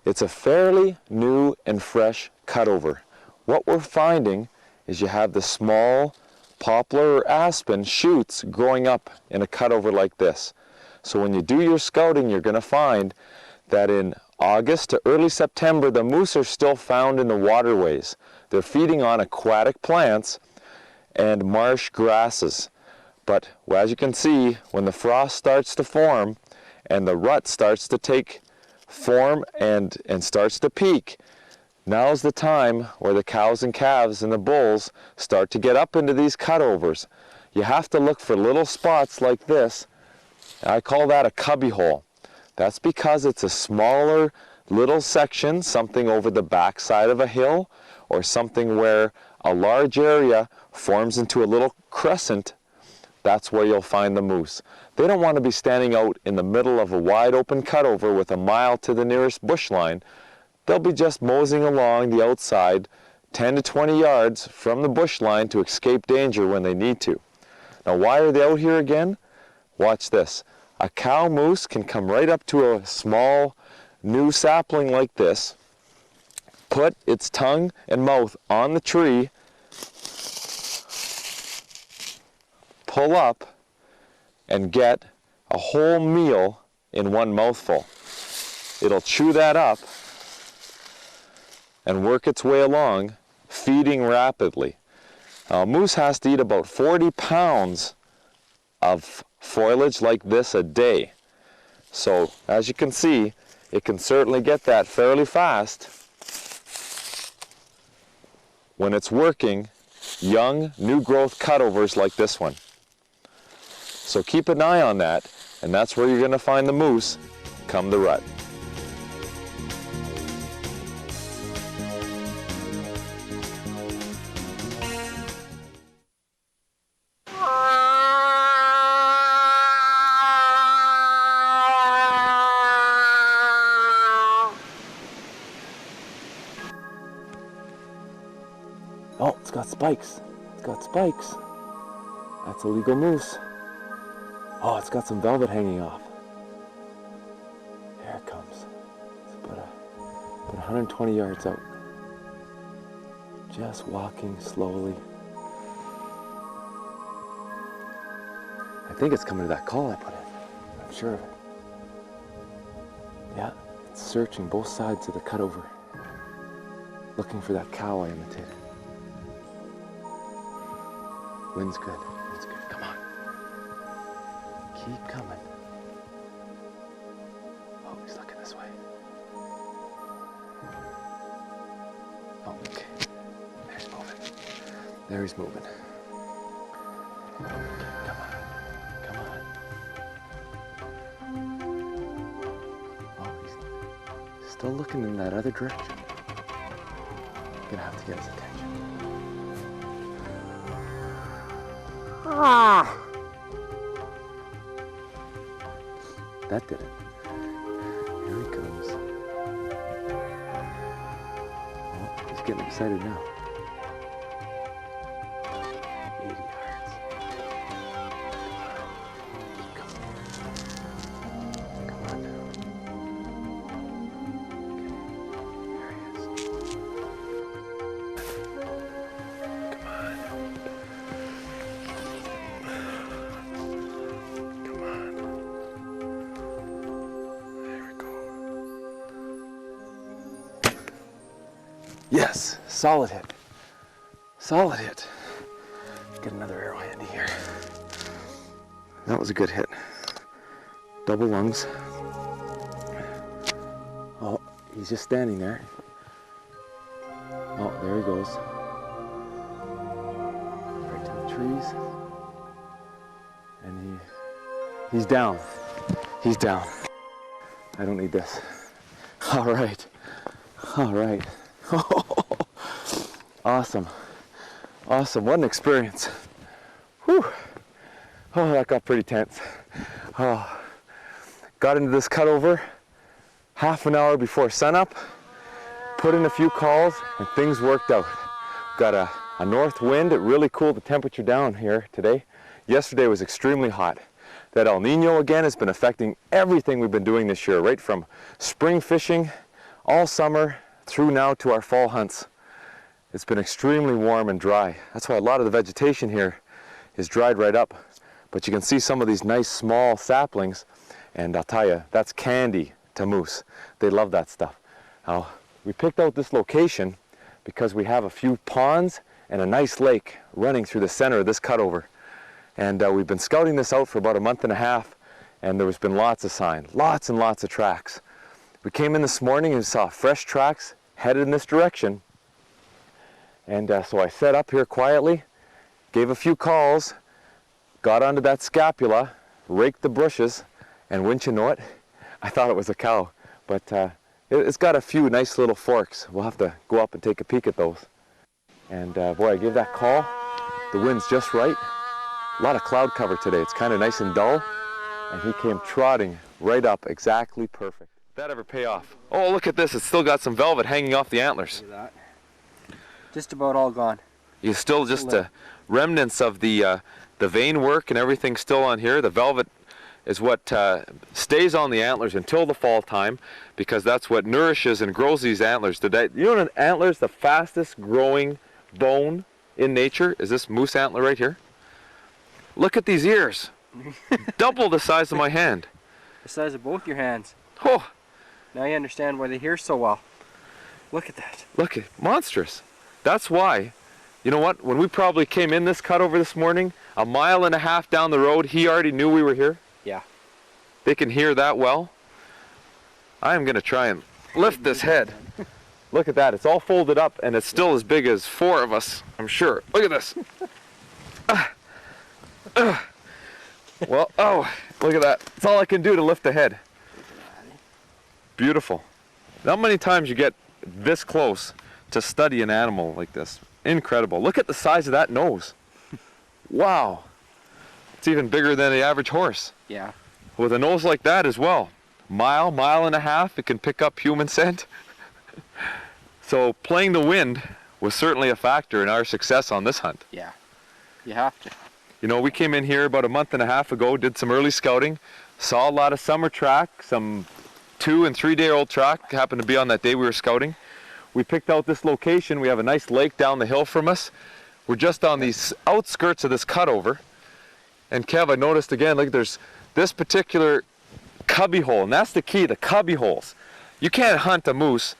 It's a fairly new and fresh cutover. What we're finding is you have the small poplar or aspen shoots growing up in a cutover like this. So when you do your scouting, you're going to find that in August to early September, the moose are still found in the waterways. They're feeding on aquatic plants and marsh grasses. But as you can see, when the frost starts to form and the rut starts to take form and starts to peak, now's the time where the cows and calves and the bulls start to get up into these cutovers. You have to look for little spots like this. I call that a cubby hole. That's because it's a smaller little section, something over the backside of a hill, or something where a large area forms into a little crescent. That's where you'll find the moose. They don't want to be standing out in the middle of a wide open cutover with a mile to the nearest bush line. They'll be just moseying along the outside 10 to 20 yards from the bush line to escape danger when they need to. Now, why are they out here again? Watch this. A cow moose can come right up to a small new sapling like this, put its tongue and mouth on the tree, pull up, and get a whole meal in one mouthful. It'll chew that up and work its way along, feeding rapidly. Now, a moose has to eat about 40 pounds of foliage like this a day. So, as you can see, it can certainly get that fairly fast when it's working young, new growth cutovers like this one. So keep an eye on that, and that's where you're going to find the moose come the rut. Oh, it's got spikes. It's got spikes. That's a legal moose. Oh, it's got some velvet hanging off. There it comes. It's about 120 yards out. Just walking slowly. I think it's coming to that call I put in. I'm sure of it. Yeah, it's searching both sides of the cutover, looking for that cow I imitated. Wind's good. Wind's good. Come on. Keep coming. Oh, he's looking this way. Oh, okay. There he's moving. There he's moving. Okay, come on. Come on. Oh, he's still looking in that other direction. Gonna have to get his attention. Ah! That did it. Here he comes. Oh, he's getting excited now. 80 yards. Come on now. Okay. There he is. Come on. Yes, solid hit. Solid hit. Get another arrow handy here. That was a good hit. Double lungs. Oh, he's just standing there. Oh, there he goes. Right to the trees. And he's down. He's down. I don't need this. All right. All right. Awesome. Awesome. What an experience. Whew. Oh, that got pretty tense. Oh, got into this cutover half an hour before sunup, put in a few calls, and things worked out. Got a north wind. It really cooled the temperature down here today. Yesterday was extremely hot. That El Nino again has been affecting everything we've been doing this year, right from spring fishing all summer through now to our fall hunts. It's been extremely warm and dry. That's why a lot of the vegetation here is dried right up. But you can see some of these nice small saplings, and I'll tell you, that's candy to moose. They love that stuff. Now, we picked out this location because we have a few ponds and a nice lake running through the center of this cutover. And we've been scouting this out for about a month and a half, and there's been lots of signs, lots and lots of tracks. We came in this morning and saw fresh tracks headed in this direction. And so I set up here quietly, gave a few calls, got onto that scapula, raked the bushes, and wouldn't you know it, I thought it was a cow. But it's got a few nice little forks. We'll have to go up and take a peek at those. And boy, I gave that call. The wind's just right. A lot of cloud cover today. It's kind of nice and dull. And he came trotting right up, exactly perfect. Did that ever pay off? Oh, look at this. It's still got some velvet hanging off the antlers. Look at that. Just about all gone. You still just remnants of the vein work and everything still on here. The velvet is what stays on the antlers until the fall time, because that's what nourishes and grows these antlers. You know, an antler is the fastest growing bone in nature. Is this moose antler right here? Look at these ears. Double the size of my hand. The size of both your hands. Oh. Now you understand why they hear so well. Look at that. Look, monstrous. That's why, you know what, when we probably came in this cutover this morning, a mile and a half down the road, he already knew we were here. Yeah. They can hear that well. I'm going to try and lift this head. Look at that. It's all folded up, and it's still as big as 4 of us, I'm sure. Look at this. Well, oh, look at that. That's all I can do to lift the head. Beautiful. Not many times you get this close to study an animal like this. Incredible. Look at the size of that nose. Wow. It's even bigger than the average horse. Yeah. With a nose like that as well. Mile and a half, it can pick up human scent. So playing the wind was certainly a factor in our success on this hunt. Yeah. You have to. You know, we came in here about a month and a half ago, did some early scouting, saw a lot of summer track, some 2- and 3-day-old track happened to be on that day we were scouting. We picked out this location. We have a nice lake down the hill from us. We're just on these outskirts of this cutover. And Kev, I noticed again, look, there's this particular cubby hole, and that's the key, the cubby holes. You can't hunt a moose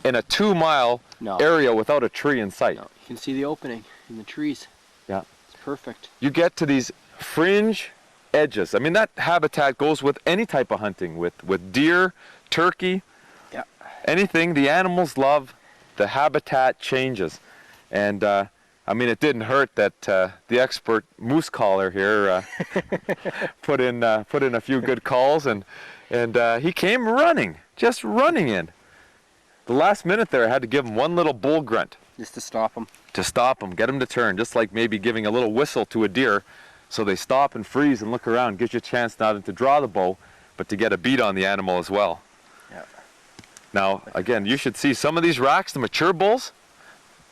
in a 2-mile area without a tree in sight. No. You can see the opening in the trees. Yeah. It's perfect. You get to these fringe edges. I mean, that habitat goes with any type of hunting, with deer, turkey, anything. The animals love, the habitat changes. And I mean, it didn't hurt that the expert moose caller here put in a few good calls, and he came running, just running in. The last minute there, I had to give him one little bull grunt. Just to stop them. To stop them, get them to turn, just like maybe giving a little whistle to a deer, so they stop and freeze and look around. Gives you a chance not only to draw the bow, but to get a beat on the animal as well. Yeah. Now, again, you should see some of these racks, the mature bulls.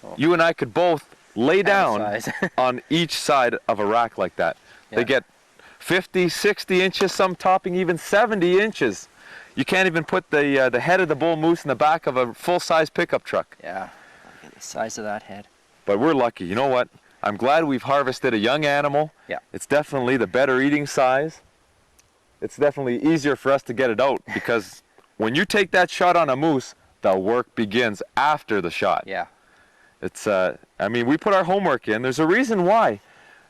Oh. You and I could both lay down on each side of a rack like that. Yeah. They get 50, 60 inches, some topping even 70 inches. You can't even put the head of the bull moose in the back of a full-size pickup truck. Yeah, look at the size of that head. But we're lucky. You know what? I'm glad we've harvested a young animal. Yeah. It's definitely the better eating size. It's definitely easier for us to get it out, because when you take that shot on a moose, the work begins after the shot. Yeah. It's, I mean, we put our homework in. There's a reason why.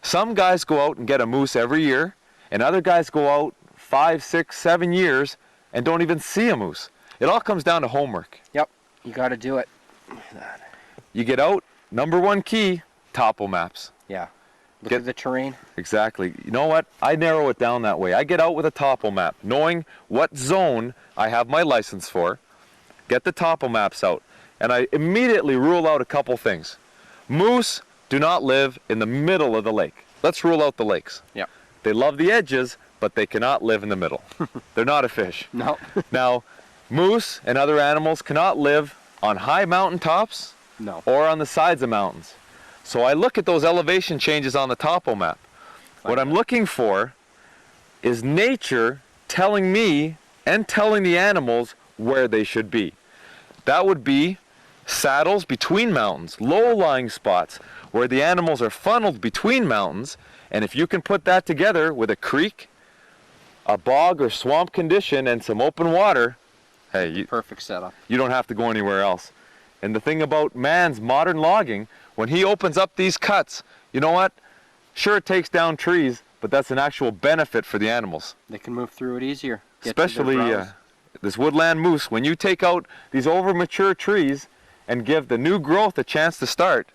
Some guys go out and get a moose every year, and other guys go out 5, 6, 7 years and don't even see a moose. It all comes down to homework. Yep, you got to do it. You get out, number 1 key, topo maps. Yeah, look at the terrain. Exactly. You know what? I narrow it down that way. I get out with a topo map, knowing what zone I have my license for, get the topo maps out, and I immediately rule out a couple things. Moose do not live in the middle of the lake. Let's rule out the lakes. Yeah. They love the edges, but they cannot live in the middle. They're not a fish. No. Now, moose and other animals cannot live on high mountain tops No. or on the sides of mountains. So I look at those elevation changes on the topo map. What I'm looking for is nature telling me and telling the animals where they should be. That would be saddles between mountains, low-lying spots where the animals are funneled between mountains, and if you can put that together with a creek, a bog or swamp condition, and some open water, hey, Perfect setup. you don't have to go anywhere else. And the thing about man's modern logging, when he opens up these cuts, you know what? Sure, it takes down trees, but that's an actual benefit for the animals. They can move through it easier. Get to their Especially browse. this woodland moose. When you take out these over mature trees and give the new growth a chance to start,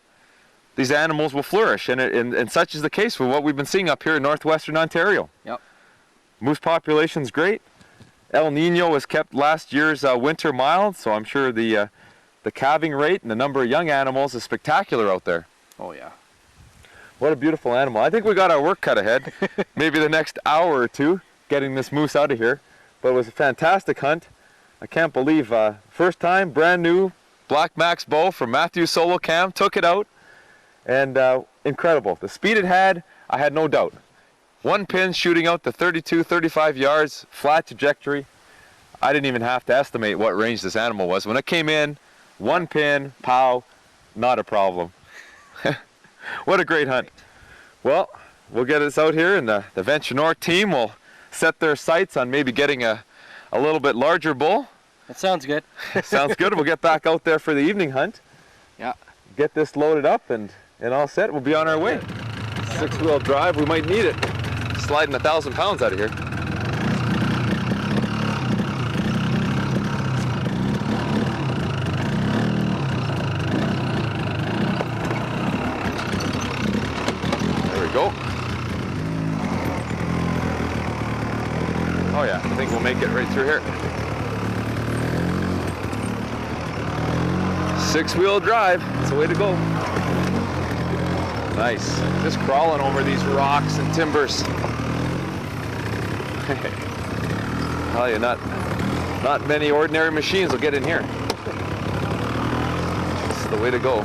these animals will flourish. And such is the case with what we've been seeing up here in northwestern Ontario. Yep. Moose population's great. El Nino has kept last year's winter mild, so I'm sure the calving rate and the number of young animals is spectacular out there. Oh yeah. What a beautiful animal. I think we got our work cut ahead. Maybe the next hour or two getting this moose out of here. But it was a fantastic hunt. I can't believe, first time, brand new Black Max bow from Matthew Solo Cam, took it out, and incredible. The speed it had, I had no doubt. One pin shooting out to 32, 35 yards, flat trajectory. I didn't even have to estimate what range this animal was. When it came in, one pin, pow, not a problem. What a great hunt. Well, we'll get us out here, and the Venture North team will set their sights on maybe getting a little bit larger bull. That sounds good. Sounds good. We'll get back out there for the evening hunt. Yeah. Get this loaded up and all set. We'll be on our way. 6-wheel drive, we might need it. Sliding 1,000 pounds out of here. There we go. Oh yeah, I think we'll make it right through here. 6-wheel drive, that's the way to go. Nice, just crawling over these rocks and timbers. Tell you, not many ordinary machines will get in here. This is the way to go.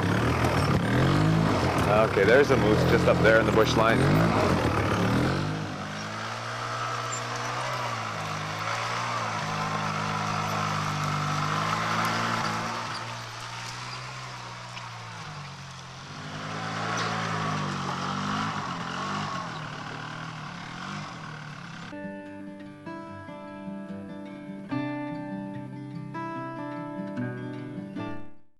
Okay, there's a moose just up there in the bush line.